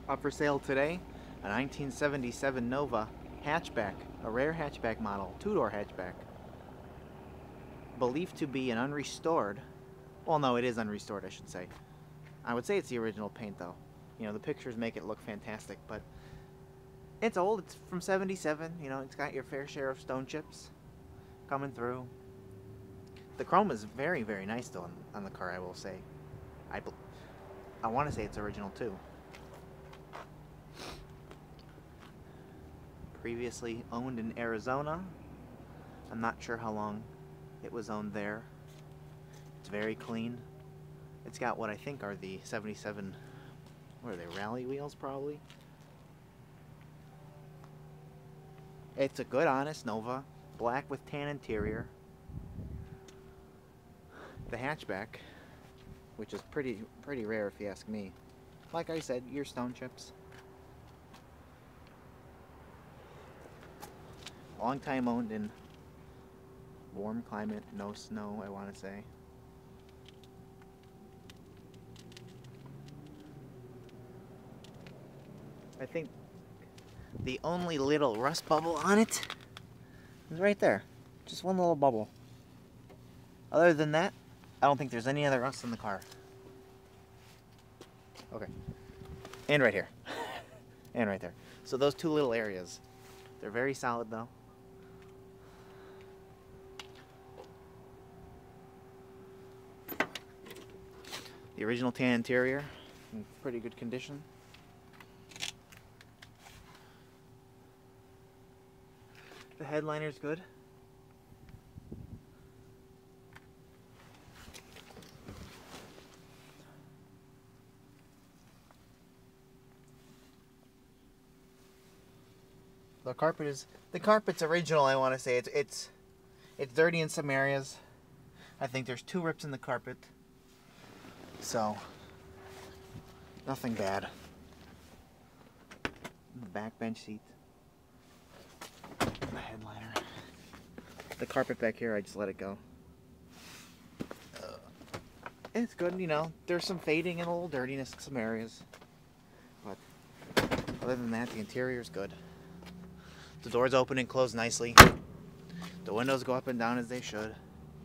Up for sale today, a 1977 Nova hatchback, a rare hatchback model, two-door hatchback. Believed to be an unrestored, well no, it is unrestored I should say. I would say it's the original paint though. You know, the pictures make it look fantastic, but it's old, it's from 77, you know, it's got your fair share of stone chips coming through. The chrome is very, very nice though on the car, I will say. I want to say it's original too. Previously owned in Arizona. I'm not sure how long it was owned there. It's very clean. It's got what I think are the 77, what are they, rally wheels probably? It's a good, honest Nova. Black with tan interior. The hatchback, which is pretty rare if you ask me. Like I said, your stone chips. Long time owned in warm climate, no snow, I want to say. I think the only little rust bubble on it is right there. Just one little bubble. Other than that, I don't think there's any other rust in the car. Okay. And right here. And right there. So those two little areas. They're very solid though. The original tan interior, in pretty good condition. The headliner's good. The carpet's original, I want to say. It's dirty in some areas. I think there's 2 rips in the carpet. So, nothing bad. The back bench seat. The headliner. The carpet back here, I just let it go. It's good, you know. There's some fading and a little dirtiness in some areas. But, other than that, the interior's good. The doors open and close nicely. The windows go up and down as they should.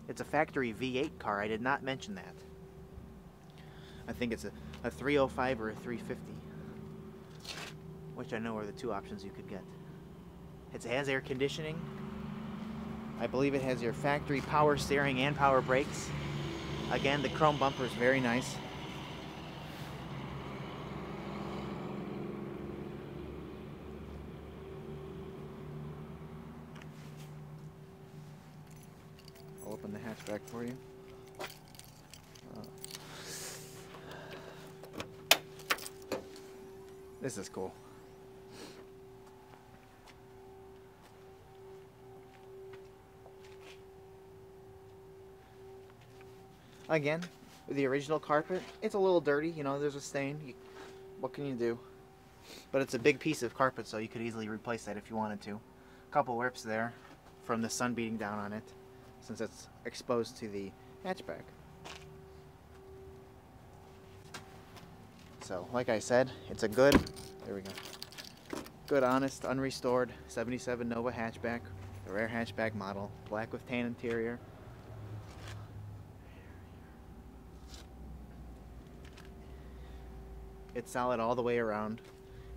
It's a factory V8 car. I did not mention that. I think it's a 305 or a 350, which I know are the 2 options you could get. It has air conditioning. I believe it has your factory power steering and power brakes. Again, the chrome bumper is very nice. I'll open the hatchback for you. This is cool. Again, the original carpet, it's a little dirty, you know, there's a stain. What can you do? But it's a big piece of carpet, so you could easily replace that if you wanted to. A couple rips there from the sun beating down on it, since it's exposed to the hatchback. So, like I said, it's a good, there we go, good, honest, unrestored 77 Nova hatchback, a rare hatchback model, black with tan interior. It's solid all the way around.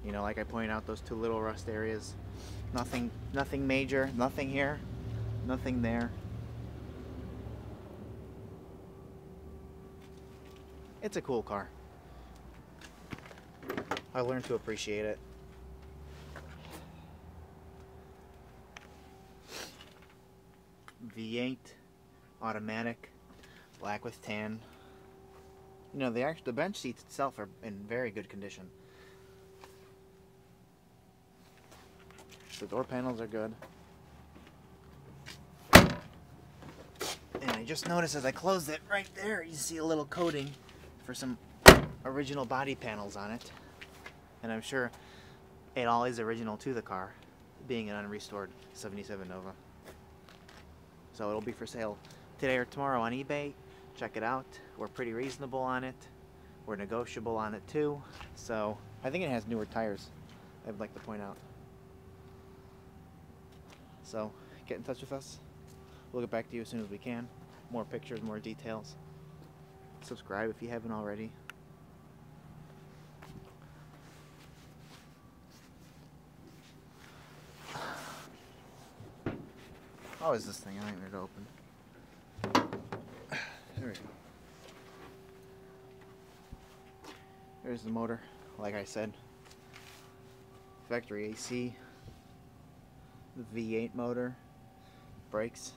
You know, like I pointed out, those 2 little rust areas. Nothing major, nothing here, nothing there. It's a cool car. I learned to appreciate it. V8, automatic, black with tan. You know, the bench seats itself are in very good condition. The door panels are good. And I just noticed as I closed it, right there, you see a little coating for some original body panels on it. And I'm sure it all is original to the car, being an unrestored 77 Nova. So it'll be for sale today or tomorrow on eBay. Check it out. We're pretty reasonable on it. We're negotiable on it too. So I think it has newer tires, I would like to point out. So, get in touch with us. We'll get back to you as soon as we can. More pictures, more details. Subscribe if you haven't already. How is this thing? I think they're open. There we go. There's the motor, like I said. Factory AC. The V8 motor. Brakes.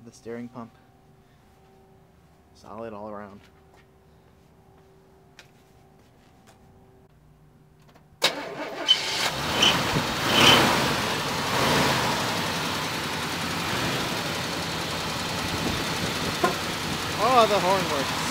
The steering pump. Solid all around. Oh, the horn works.